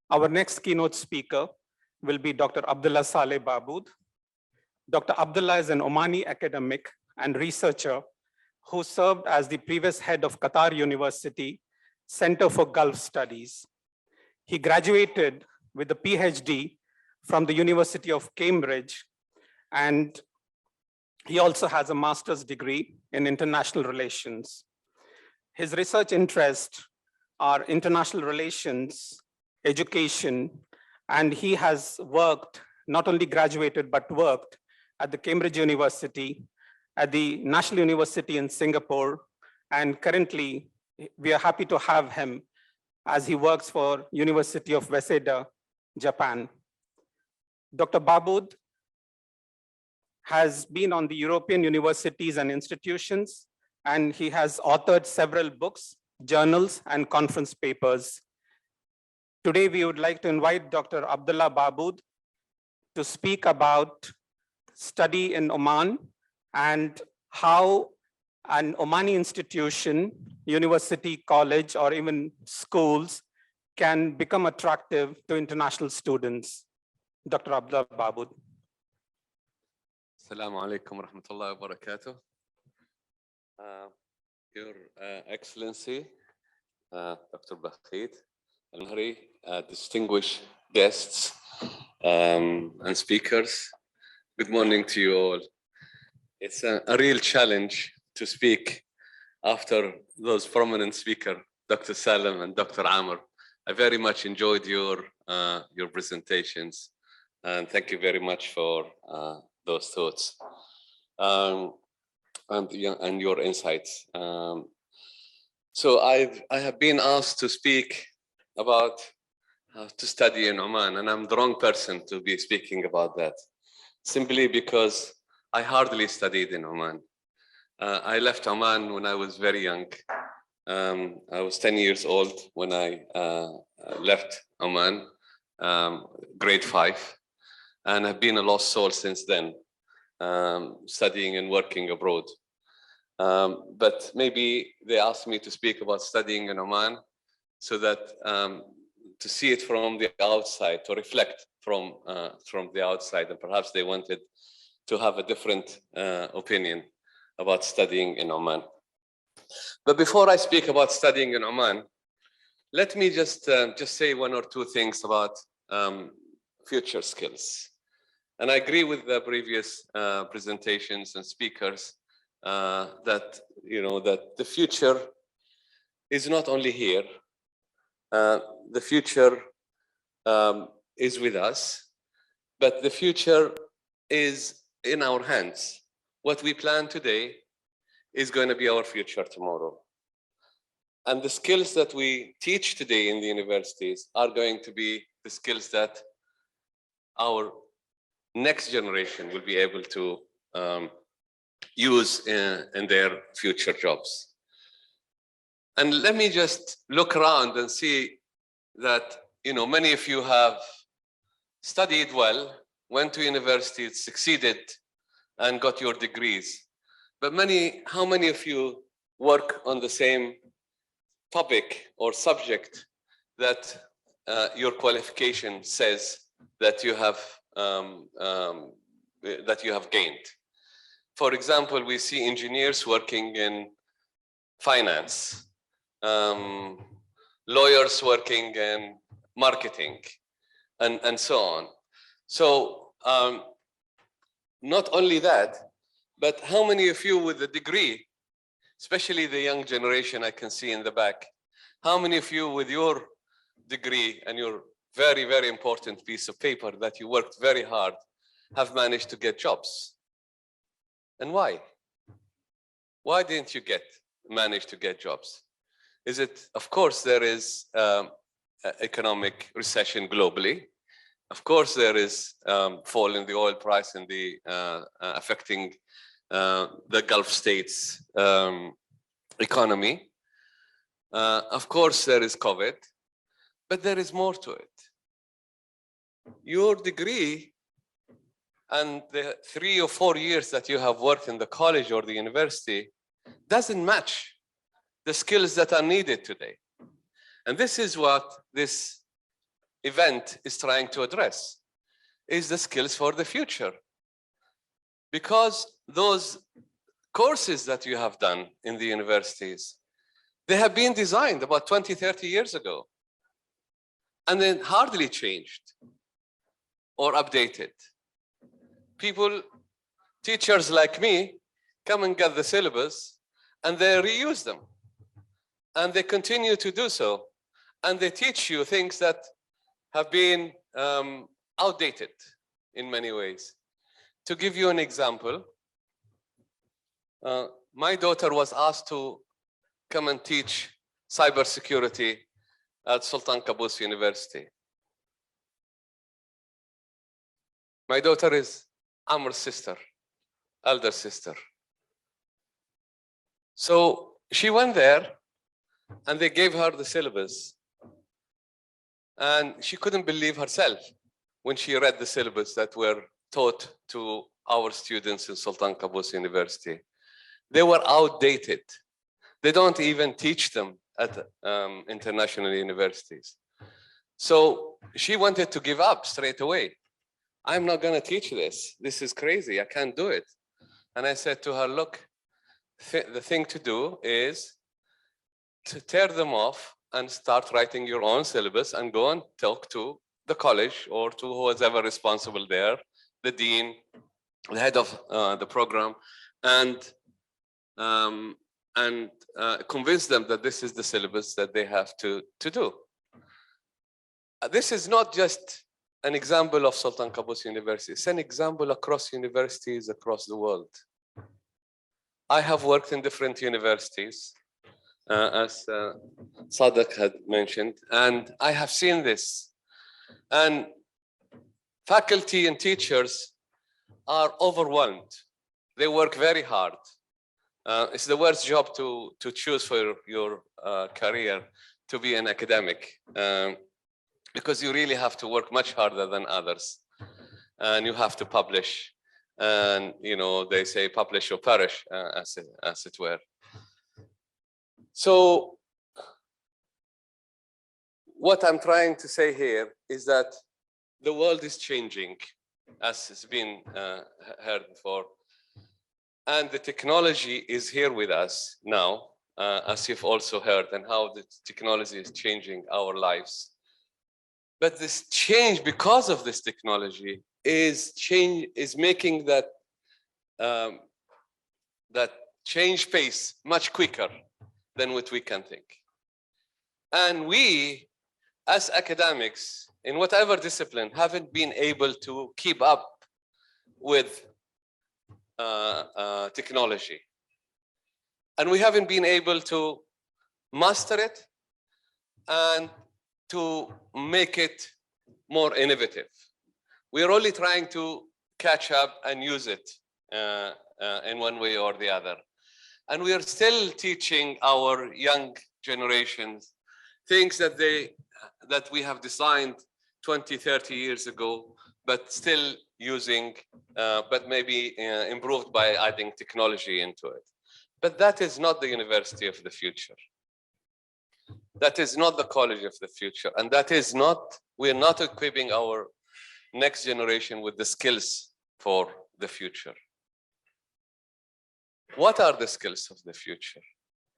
Our next keynote speaker will be Dr. Abdullah Saleh Baabood. Dr. Abdullah is an Omani academic and researcher who served as the previous head of Qatar University Center for Gulf Studies. He graduated with a PhD from the University of Cambridge, and he also has a master's degree in international relations. His research interests are international relations, education, and he has worked, not only graduated, but worked at the Cambridge University, at the National University in Singapore, and currently we are happy to have him as he works for University of Waseda, Japan. Dr. Baabood has been on the European universities and institutions, and he has authored several books, journals, and conference papers. Today, we would like to invite Dr. Abdullah Baabood to speak about study in Oman and how an Omani institution, university, college, or even schools can become attractive to international students. Dr. Abdullah Baabood. Assalamu alaikum wa rahmatullahi wa barakatuh. Your Excellency, Dr. Bakhit Al-Mahri, distinguished guests and speakers, good morning to you all. It's a real challenge to speak after those prominent speakers, Dr. Salam and Dr. Amr. I very much enjoyed your presentations, and thank you very much for those thoughts and your insights. So I have been asked to speak about how to study in Oman, and I'm the wrong person to be speaking about that, simply because I hardly studied in Oman. I left Oman when I was very young. I was 10 years old when I left Oman, grade 5, and I've been a lost soul since then, studying and working abroad. But maybe they asked me to speak about studying in Oman so that to see it from the outside, to reflect from the outside, and perhaps they wanted to have a different opinion about studying in Oman. But before I speak about studying in Oman, let me just say one or two things about future skills. And I agree with the previous presentations and speakers that the future is not only here. The future is with us, but the future is in our hands. What we plan today is going to be our future tomorrow. And the skills that we teach today in the universities are going to be the skills that our next generation will be able to use in their future jobs. And let me just look around and see that many of you have studied well, went to university, succeeded, and got your degrees. But how many of you work on the same topic or subject that your qualification says that you have gained? For example, we see engineers working in finance, lawyers working in marketing, and so on. So not only that, but how many of you with a degree, especially the young generation I can see in the back, how many of you with your degree and your very, very important piece of paper that you worked very hard have managed to get jobs? And why? Why didn't you manage to get jobs? Is it, of course, there is economic recession globally. Of course, there is fall in the oil price and the affecting the Gulf states economy. Of course, there is COVID, but there is more to it. Your degree and the 3 or 4 years that you have worked in the college or the university doesn't match the skills that are needed today. And this is what this event is trying to address, is the skills for the future. Because those courses that you have done in the universities, they have been designed about 20, 30 years ago, and then hardly changed or updated. People, teachers like me, come and get the syllabus and they reuse them. And they continue to do so. And they teach you things that have been outdated in many ways. To give you an example, my daughter was asked to come and teach cybersecurity at Sultan Qaboos University. My daughter is Amr's sister, elder sister. So she went there and they gave her the syllabus. And she couldn't believe herself when she read the syllabus that were taught to our students in Sultan Qaboos University. They were outdated. They don't even teach them at international universities. So she wanted to give up straight away. I'm not going to teach this. This is crazy. I can't do it. And I said to her, look, the thing to do is to tear them off and start writing your own syllabus and go and talk to the college or to who is ever responsible there, the dean, the head of the program, and convince them that this is the syllabus that they have to do. This is not just an example of Sultan Qaboos University. It's an example across universities across the world. I have worked in different universities, as Sadaq had mentioned, and I have seen this. And faculty and teachers are overwhelmed. They work very hard. It's the worst job to choose for your career, to be an academic, because you really have to work much harder than others. And you have to publish. And they say publish or perish, as it were. So what I'm trying to say here is that the world is changing, as has been heard before. And the technology is here with us now, as you've also heard, and how the technology is changing our lives. But this change, because of this technology, is making that change pace much quicker than what we can think. And we, as academics, in whatever discipline, haven't been able to keep up with technology. And we haven't been able to master it and to make it more innovative. We're only trying to catch up and use it in one way or the other. And we are still teaching our young generations things that we have designed 20, 30 years ago, but still using, but maybe improved by adding technology into it. But that is not the university of the future. That is not the college of the future. And that is not, we're not equipping our next generation with the skills for the future. What are the skills of the future?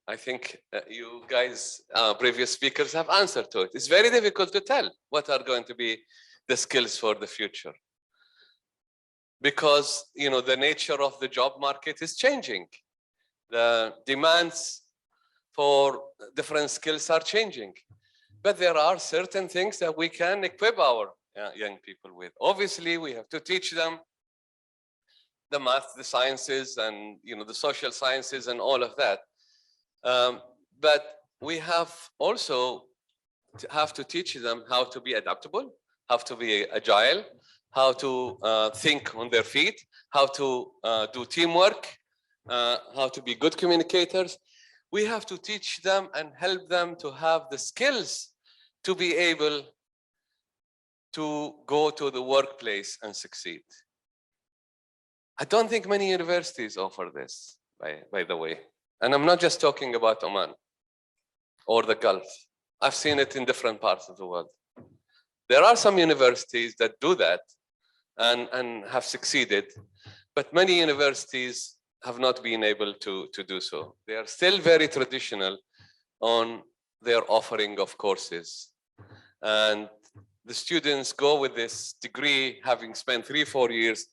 I think you guys, previous speakers, have answered to it. It's very difficult to tell what are going to be the skills for the future. Because the nature of the job market is changing. The demands for different skills are changing. But there are certain things that we can equip our young people with. Obviously, we have to teach them the math, the sciences, and the social sciences and all of that. But we have also to teach them how to be adaptable, how to be agile, how to think on their feet, how to do teamwork, how to be good communicators. We have to teach them and help them to have the skills to be able to go to the workplace and succeed. I don't think many universities offer this, by the way. And I'm not just talking about Oman or the Gulf. I've seen it in different parts of the world. There are some universities that do that and have succeeded, but many universities have not been able to do so. They are still very traditional on their offering of courses. And the students go with this degree, having spent 3-4 years,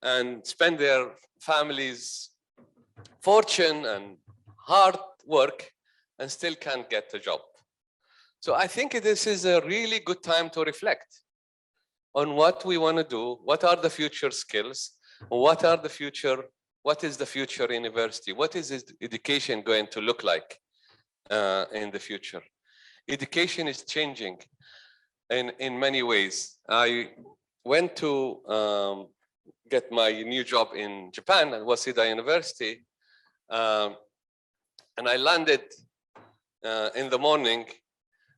and spend their families' fortune and hard work and still can't get a job. So I think this is a really good time to reflect on what we want to do, what are the future skills, what is the future university, what is education going to look like in the future. Education is changing in many ways. I went to get my new job in Japan at Waseda University, and I landed in the morning,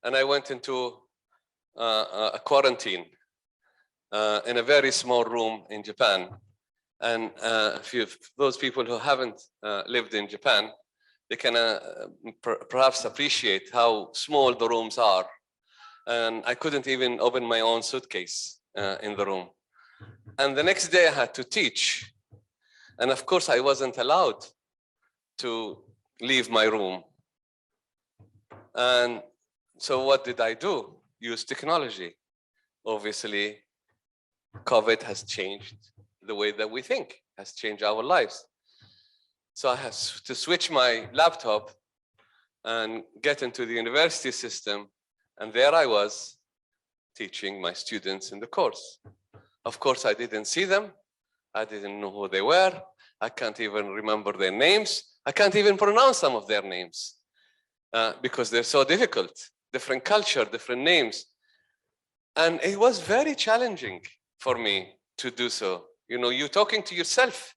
and I went into a quarantine in a very small room in Japan. And those people who haven't lived in Japan, they can perhaps appreciate how small the rooms are. And I couldn't even open my own suitcase in the room. And the next day I had to teach. And of course, I wasn't allowed to leave my room. And so what did I do? Use technology. Obviously, COVID has changed the way that we think, has changed our lives. So I had to switch my laptop and get into the university system. And there I was teaching my students in the course. Of course, I didn't see them. I didn't know who they were. I can't even remember their names. I can't even pronounce some of their names because they're so difficult. Different culture, different names. And it was very challenging for me to do so. You know, you're talking to yourself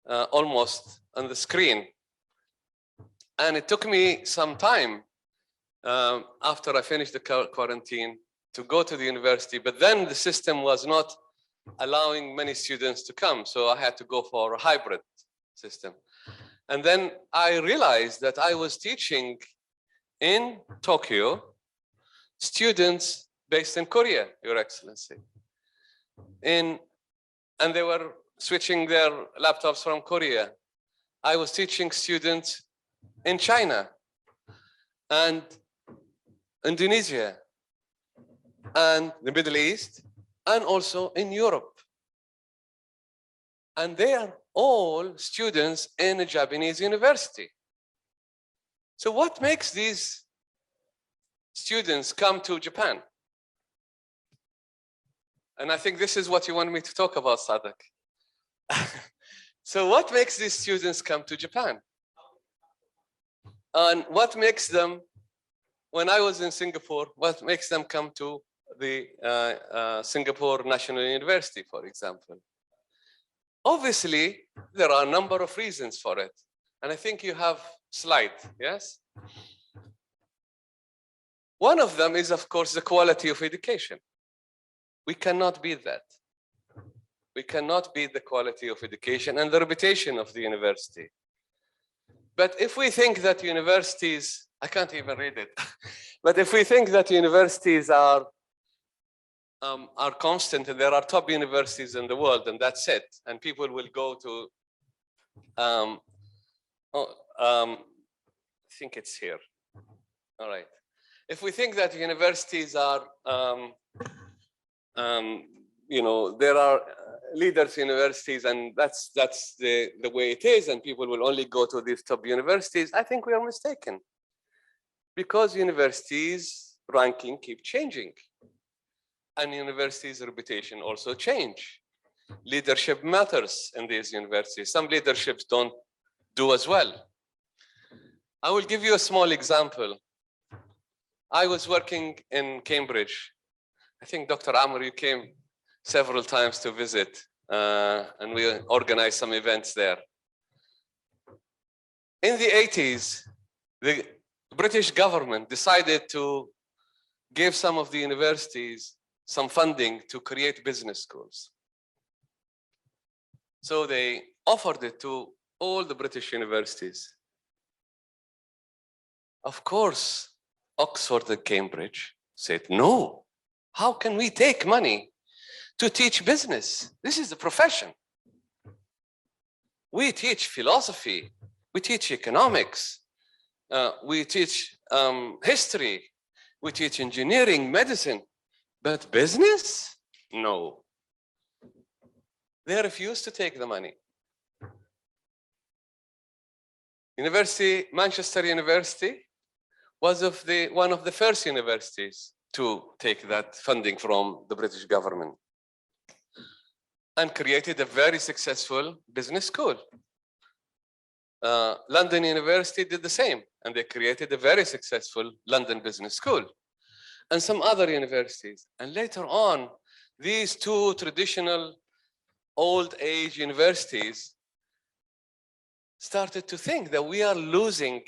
almost on the screen. And it took me some time after I finished the quarantine to go to the university, but then the system was not allowing many students to come. So I had to go for a hybrid system. And then I realized that I was teaching in Tokyo students based in Korea, Your Excellency. And they were switching their laptops from Korea. I was teaching students in China and Indonesia and the Middle East and also in Europe. And they are all students in a Japanese university. So what makes these students come to Japan? And I think this is what you want me to talk about, Sadak. So what makes these students come to Japan? And what makes them, when I was in Singapore, what makes them come to the Singapore National University, for example? Obviously, there are a number of reasons for it. And I think you have a slide, yes? One of them is, of course, the quality of education. We cannot beat that. We cannot beat the quality of education and the reputation of the university. But if we think that universities, I can't even read it, but if we think that universities are constant and there are top universities in the world and that's it, and people will go to, I think it's here. All right. If we think that universities are, you know, there are leaders universities and that's the way it is and people will only go to these top universities, I think we are mistaken. Because universities' ranking keep changing. And universities' reputation also change. Leadership matters in these universities. Some leaderships don't do as well. I will give you a small example. I was working in Cambridge. I think Dr. Amr, you came several times to visit and we organized some events there. In the 80s, the British government decided to give some of the universities some funding to create business schools. So they offered it to all the British universities. Of course, Oxford and Cambridge said no. How can we take money to teach business? This is a profession. We teach philosophy, we teach economics, we teach history, we teach engineering, medicine, but business? No. They refuse to take the money. University, Manchester University was one of the first universities to take that funding from the British government and created a very successful business school. London University did the same, and they created a very successful London Business School, and some other universities. And later on, these two traditional old age universities started to think that we are losing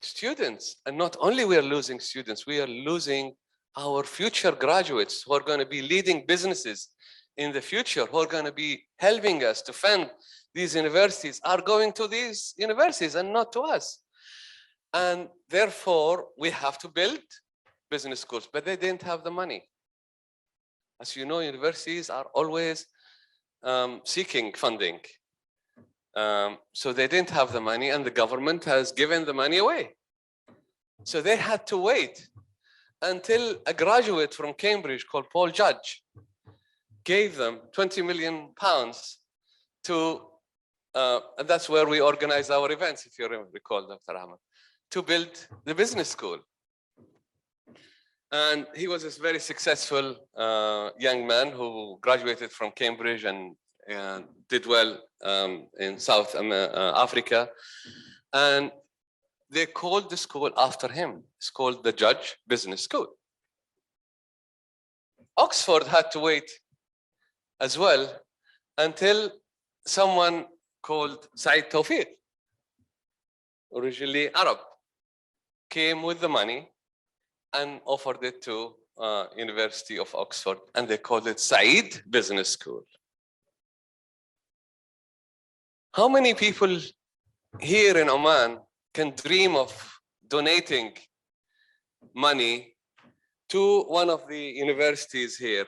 students. And not only we are losing students, we are losing our future graduates who are going to be leading businesses in the future, who are going to be helping us to fund these universities, are going to these universities and not to us. And therefore, we have to build business schools, but they didn't have the money. As you know, universities are always seeking funding. So they didn't have the money, and the government has given the money away. So they had to wait until a graduate from Cambridge called Paul Judge gave them £20 million to, and that's where we organize our events, if you recall, Dr. Ahmed, to build the business school. And he was a very successful young man who graduated from Cambridge and did well in South Africa. And they called the school after him. It's called the Judge Business School. Oxford had to wait as well until someone called Said Tawfiq, originally Arab, came with the money and offered it to University of Oxford, and they called it Said Business School. How many people here in Oman can dream of donating money to one of the universities here?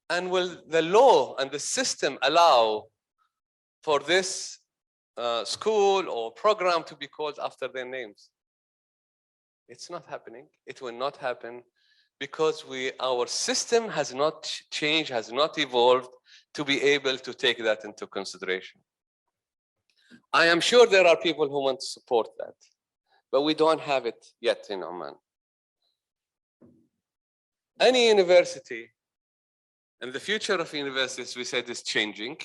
And will the law and the system allow for this school or program to be called after their names? It's not happening. It will not happen because our system has not changed, has not evolved to be able to take that into consideration. I am sure there are people who want to support that, but we don't have it yet in Oman. Any university, and the future of universities, we said, is changing.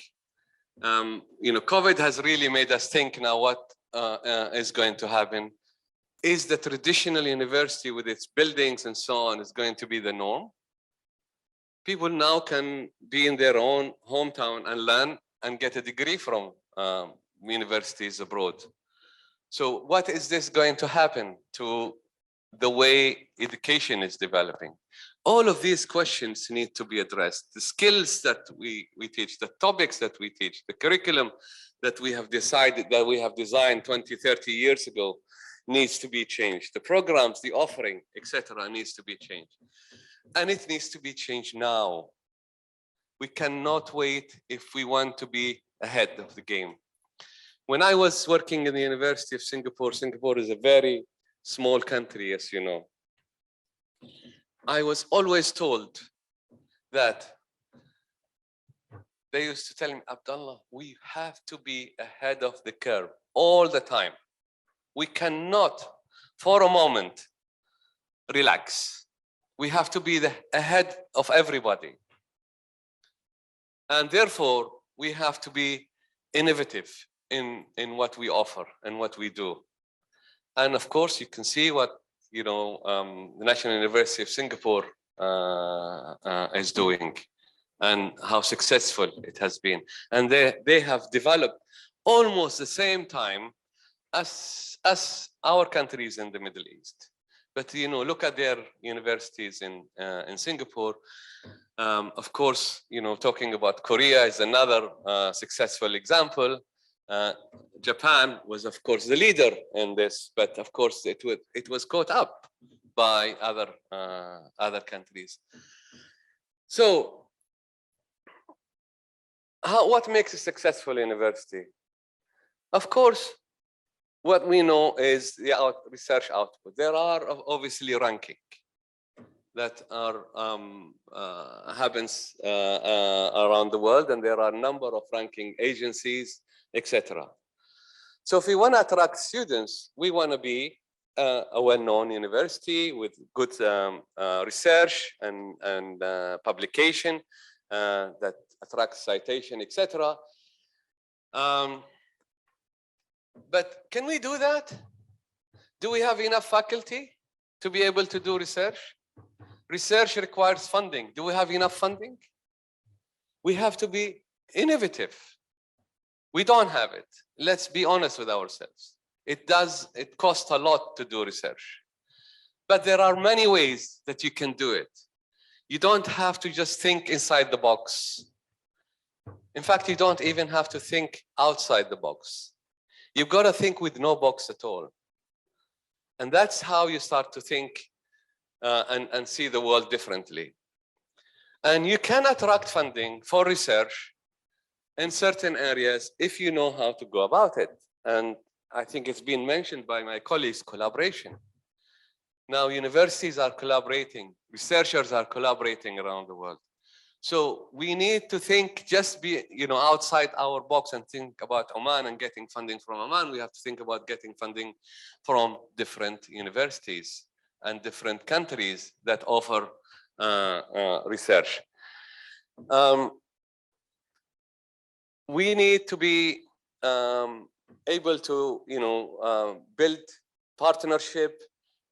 COVID has really made us think now what is going to happen. Is the traditional university with its buildings and so on is going to be the norm? People now can be in their own hometown and learn and get a degree from universities abroad. So what is this going to happen to the way education is developing? All of these questions need to be addressed. The skills that we teach, the topics that we teach, the curriculum that we have decided, that we have designed 20, 30 years ago needs to be changed. The programs, the offering, etc., needs to be changed. And it needs to be changed now. We cannot wait if we want to be ahead of the game. When I was working in the University of Singapore, Singapore is a very small country, as you know. I was always told that they used to tell me, Abdullah, we have to be ahead of the curve all the time. We cannot, for a moment, relax. We have to be ahead of everybody. And therefore, we have to be innovative in what we offer and what we do. And of course, you can see what the National University of Singapore is doing and how successful it has been. And they have developed almost the same time as our countries in the Middle East. But look at their universities in Singapore. Of course, talking about Korea is another successful example. Japan was, of course, the leader in this, but of course, it was caught up by other countries. So, what makes a successful university? Of course, what we know is the research output. There are obviously ranking that happens around the world, and there are a number of ranking agencies, etc. So if we want to attract students, we want to be a well-known university with good research and publication that attracts citation, etc. But can we do that? Do we have enough faculty to be able to do research? Research requires funding. Do we have enough funding? We have to be innovative. We don't have it. Let's be honest with ourselves. It costs a lot to do research. But there are many ways that you can do it. You don't have to just think inside the box. In fact, you don't even have to think outside the box. You've got to think with no box at all. And that's how you start to think and see the world differently. And you can attract funding for research in certain areas if you know how to go about it. And I think it's been mentioned by my colleagues, collaboration. Now universities are collaborating, researchers are collaborating around the world. So we need to think, just be outside our box and think about Oman and getting funding from Oman. We have to think about getting funding from different universities and different countries that offer research. We need to be able to build partnership.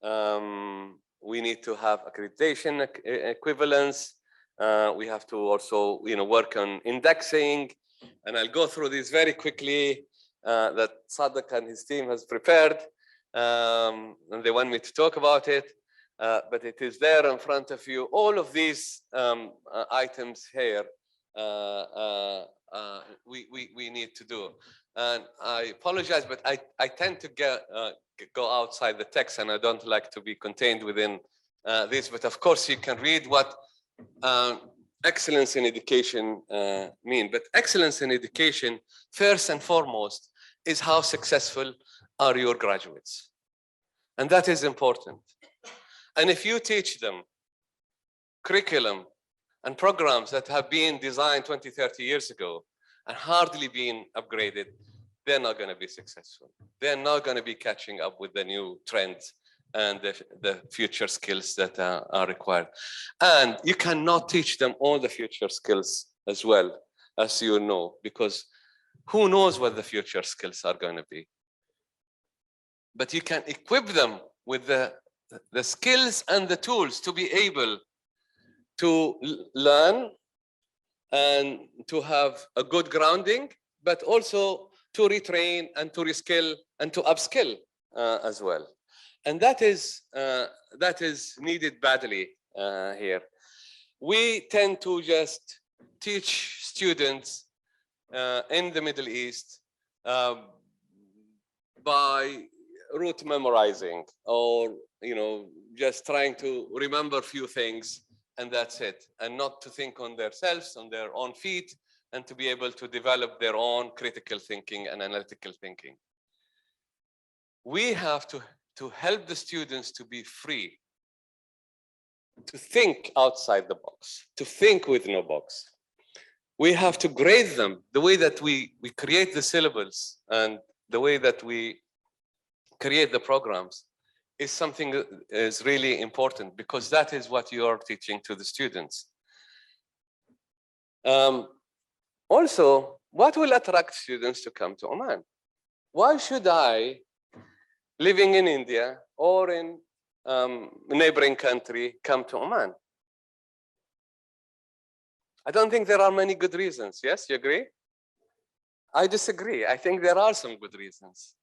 We need to have accreditation equivalence. We have to also work on indexing, and I'll go through this very quickly that Sadiq and his team has prepared, and they want me to talk about it, but it is there in front of you. All of these items here we need to do. And I apologize, but I tend to go outside the text, and I don't like to be contained within this. But of course, you can read what excellence in education mean. But excellence in education, first and foremost, is how successful are your graduates. And that is important. And if you teach them curriculum and programs that have been designed 20, 30 years ago and hardly been upgraded, they're not going to be successful. They're not going to be catching up with the new trends and the future skills that are required. And you cannot teach them all the future skills as well, as you know, because who knows what the future skills are going to be. But you can equip them with the skills and the tools to be able to learn and to have a good grounding, but also to retrain and to reskill and to upskill as well. And that is needed badly here. We tend to just teach students in the Middle East by rote memorizing, or just trying to remember a few things, and that's it, and not to think on themselves, on their own feet, and to be able to develop their own critical thinking and analytical thinking. We have to help the students to be free, to think outside the box, to think with no box. We have to grade them. The way that we create the syllabus and the way that we create the programs is something that is really important, because that is what you are teaching to the students. Also, what will attract students to come to Oman? Why should I, living in India or in a neighboring country, come to Oman? I don't think there are many good reasons. Yes, you agree? I disagree. I think there are some good reasons.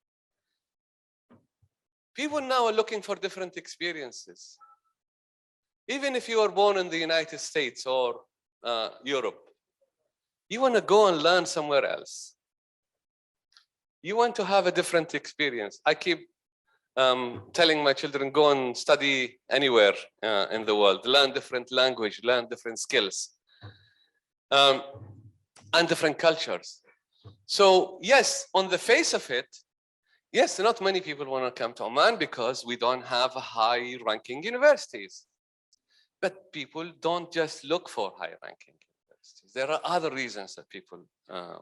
People now are looking for different experiences. Even if you are born in the United States or Europe, you want to go and learn somewhere else. You want to have a different experience. I keep telling my children, go and study anywhere in the world, learn different language, learn different skills, and different cultures. So yes, on the face of it, yes, not many people want to come to Oman because we don't have high-ranking universities. But people don't just look for high-ranking universities. There are other reasons that people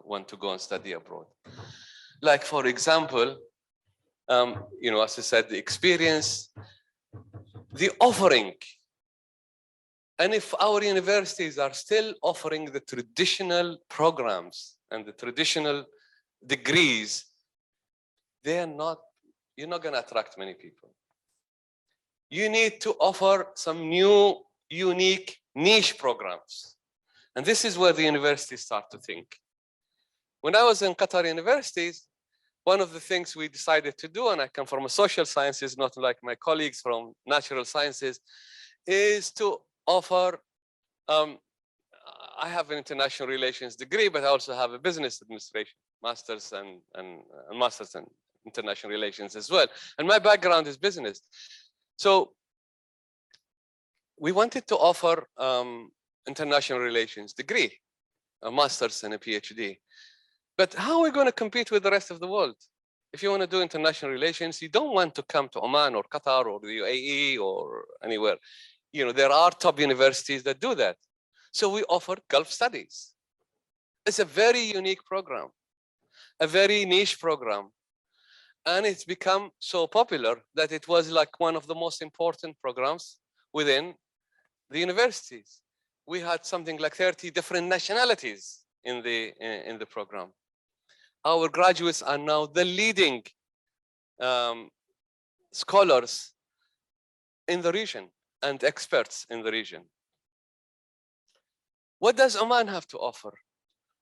want to go and study abroad. Like, for example, you know, as I said, the experience, the offering. And if our universities are still offering the traditional programs and the traditional degrees, you're not going to attract many people. You need to offer some new, unique, niche programs. And this is where the universities start to think. When I was in Qatar universities, one of the things we decided to do, and I come from a social sciences, not like my colleagues from natural sciences, is to offer, I have an international relations degree, but I also have a business administration, master's and master's in international relations as well. And my background is business. So we wanted to offer international relations degree, a master's and a PhD. But how are we going to compete with the rest of the world? If you want to do international relations, you don't want to come to Oman or Qatar or the UAE or anywhere. You know, there are top universities that do that. So we offer Gulf Studies. It's a very unique program, a very niche program. And it's become so popular that it was like one of the most important programs within the universities. We had something like 30 different nationalities in the program. Our graduates are now the leading scholars in the region and experts in the region. What does Oman have to offer?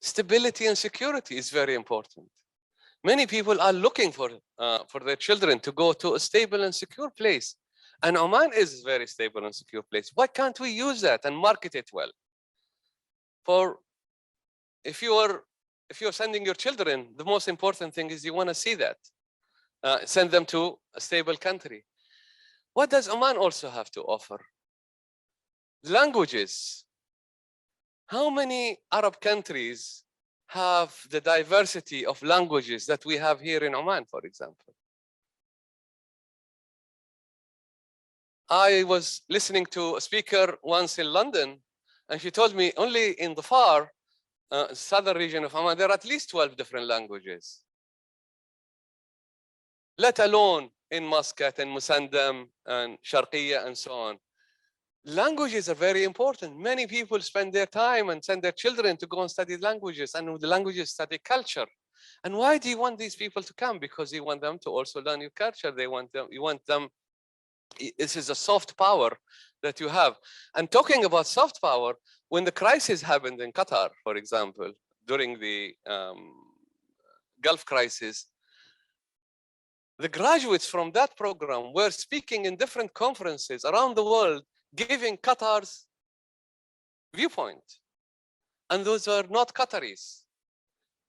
Stability and security is very important. Many people are looking for their children to go to a stable and secure place. And Oman is a very stable and secure place. Why can't we use that and market it well? For if you're sending your children, the most important thing is you want to see that. Send them to a stable country. What does Oman also have to offer? Languages. How many Arab countries have the diversity of languages that we have here in Oman, for example? I was listening to a speaker once in London, and she told me only in the far southern region of Oman, there are at least 12 different languages. Let alone in Muscat and Musandam and Sharqiyya and so on. Languages are very important. Many people spend their time and send their children to go and study languages, and with the languages study culture. And why do you want these people to come? Because you want them to also learn your culture. You want them, this is a soft power that you have. And talking about soft power, when the crisis happened in Qatar, for example, during the Gulf crisis, the graduates from that program were speaking in different conferences around the world, giving Qatar's viewpoint. And those are not Qataris.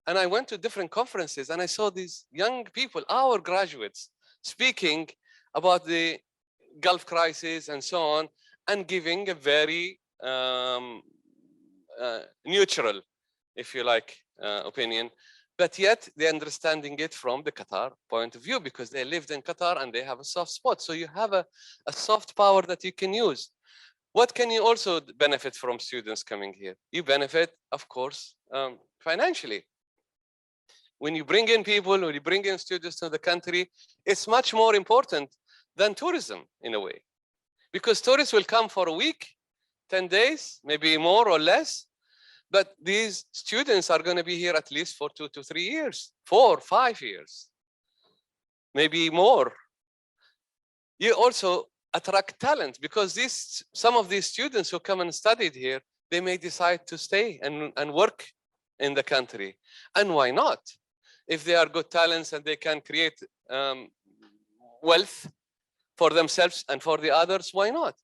And I went to different conferences and I saw these young people, our graduates, speaking about the Gulf crisis and so on, and giving a very neutral, if you like, opinion. But yet they're understanding it from the Qatar point of view because they lived in Qatar and they have a soft spot. So you have a soft power that you can use. What can you also benefit from students coming here? You benefit, of course, financially. When you bring in people, when you bring in students to the country, it's much more important than tourism in a way. Because tourists will come for a week, 10 days, maybe more or less. But these students are going to be here at least for 2 to 3 years, 4, 5 years, maybe more. You also attract talent because some of these students who come and studied here, they may decide to stay and work in the country. And why not? If they are good talents and they can create wealth for themselves and for the others, why not?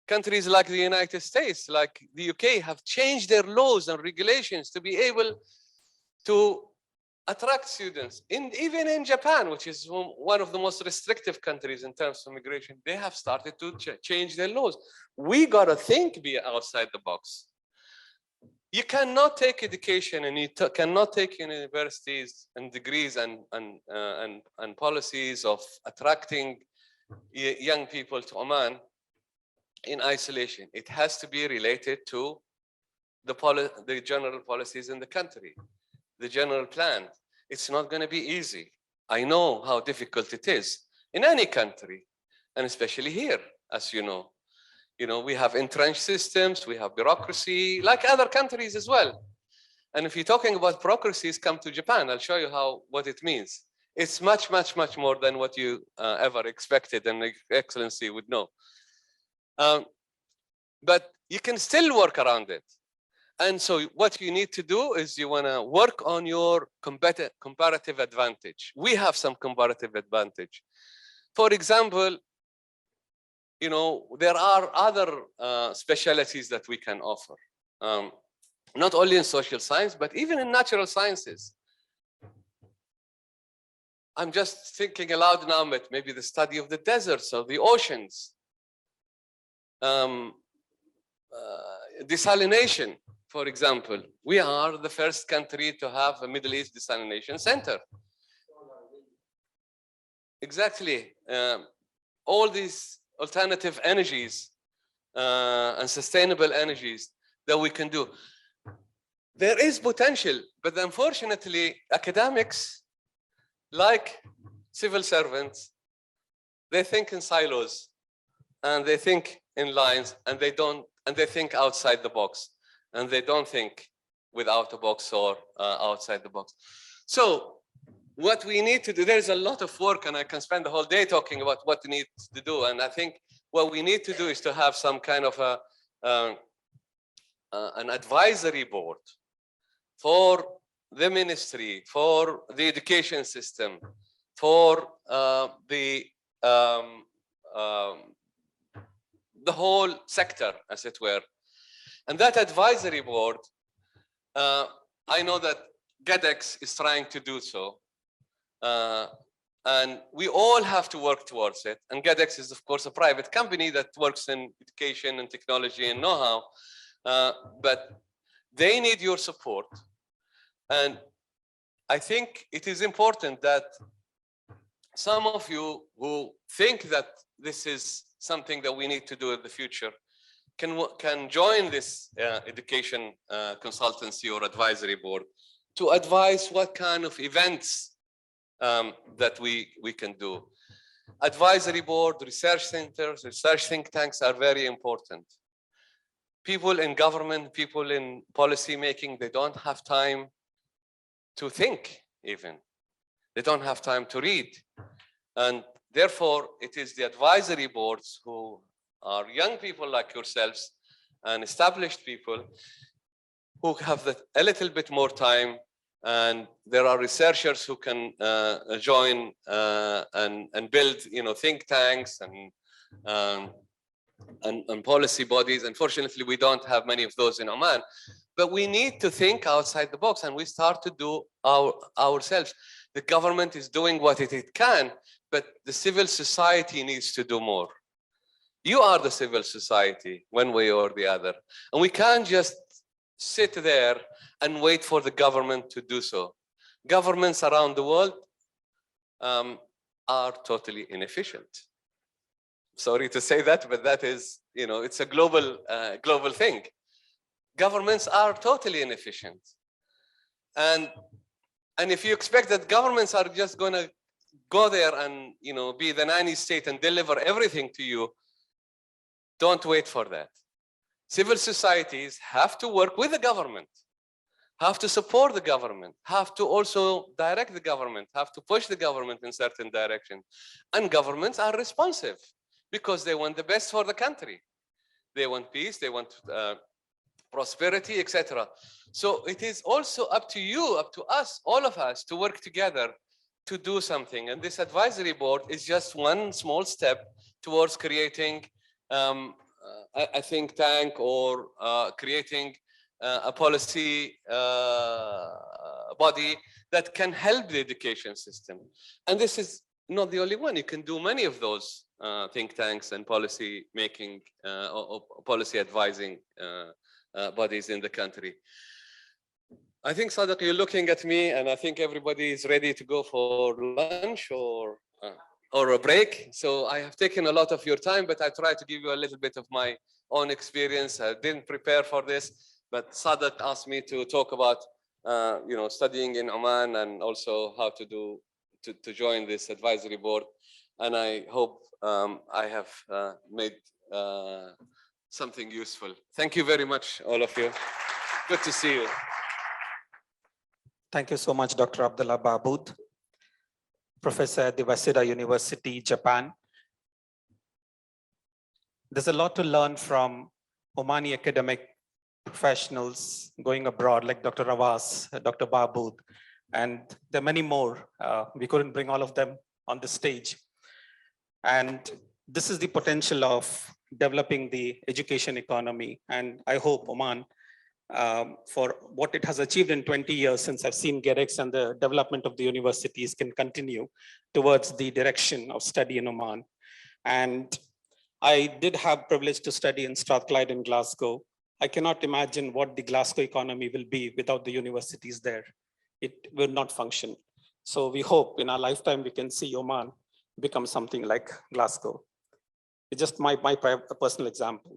Countries like the United States, like the UK, have changed their laws and regulations to be able to attract students. Even in Japan, which is one of the most restrictive countries in terms of immigration, they have started to change their laws. We gotta be outside the box. You cannot take education and you cannot take universities and degrees and policies of attracting young people to Oman in isolation. It has to be related to the general policies in the country, the general plan. It's not going to be easy. I know how difficult it is in any country, and especially here, as you know. You know, we have entrenched systems, we have bureaucracy, like other countries as well. And if you're talking about bureaucracies, come to Japan. I'll show you what it means. It's much, much, much more than what you ever expected, and Excellency would know. But you can still work around it. And so what you need to do is you want to work on your comparative advantage. We have some comparative advantage. For example, you know, there are other specialties that we can offer, not only in social science, but even in natural sciences. I'm just thinking aloud now, but maybe the study of the deserts or the oceans, desalination, for example. We are the first country to have a Middle East desalination center. Exactly. All these alternative energies and sustainable energies that we can do. There is potential, but unfortunately, academics, like civil servants, they think in silos and they think in lines, and they think outside the box, and they don't think without a box or outside the box. So what we need to do, there's a lot of work, and I can spend the whole day talking about what we need to do. And I think what we need to do is to have some kind of an advisory board for the ministry, for the education system, for the whole sector, as it were. And that advisory board, I know that GHEDEX is trying to do so. And we all have to work towards it. And GHEDEX is, of course, a private company that works in education and technology and know-how. But they need your support. And I think it is important that some of you who think that this is something that we need to do in the future can join this education consultancy or advisory board to advise what kind of events that we can do. Advisory board, research centers, research think tanks are very important. People in government, people in policy making, they don't have time to think even. They don't have time to read. And therefore, it is the advisory boards who are young people like yourselves and established people who have a little bit more time. And there are researchers who can join and build, you know, think tanks and policy bodies. Unfortunately, we don't have many of those in Oman, but we need to think outside the box, and we start to do ourselves. The government is doing what it can, but the civil society needs to do more. You are the civil society, one way or the other, and we can't just sit there and wait for the government to do so. Governments around the world are totally inefficient. Sorry to say that, but that is, you know, it's a global thing. Governments are totally inefficient. And if you expect that governments are just going to go there and, you know, be the nanny state and deliver everything to you, don't wait for that. Civil societies have to work with the government, have to support the government, have to also direct the government, have to push the government in certain direction. And governments are responsive because they want the best for the country. They want peace, they want prosperity, etc. So it is also up to you, up to us, all of us, to work together to do something. And this advisory board is just one small step towards creating a think tank or creating a policy body that can help the education system. And this is not the only one. You can do many of those think tanks and policy making or policy advising bodies in the country. I think, Sadiq, you're looking at me, and I think everybody is ready to go for lunch or a break. So I have taken a lot of your time, but I try to give you a little bit of my own experience. I didn't prepare for this, but Sadiq asked me to talk about studying in Oman and also how to join this advisory board. And I hope I have made something useful. Thank you very much, all of you. Good to see you. Thank you so much, Dr. Abdullah Baabood, professor at the Waseda University, Japan. There's a lot to learn from Omani academic professionals going abroad, like Dr. Rawaz, Dr. Baabood, and there are many more. We couldn't bring all of them on the stage. And this is the potential of developing the education economy. And I hope Oman, for what it has achieved in 20 years since I've seen GHEDEX and the development of the universities, can continue towards the direction of study in Oman. And I did have privilege to study in Strathclyde in Glasgow. I cannot imagine what the Glasgow economy will be without the universities there. It will not function. So we hope in our lifetime we can see Oman become something like Glasgow. It's just my personal example.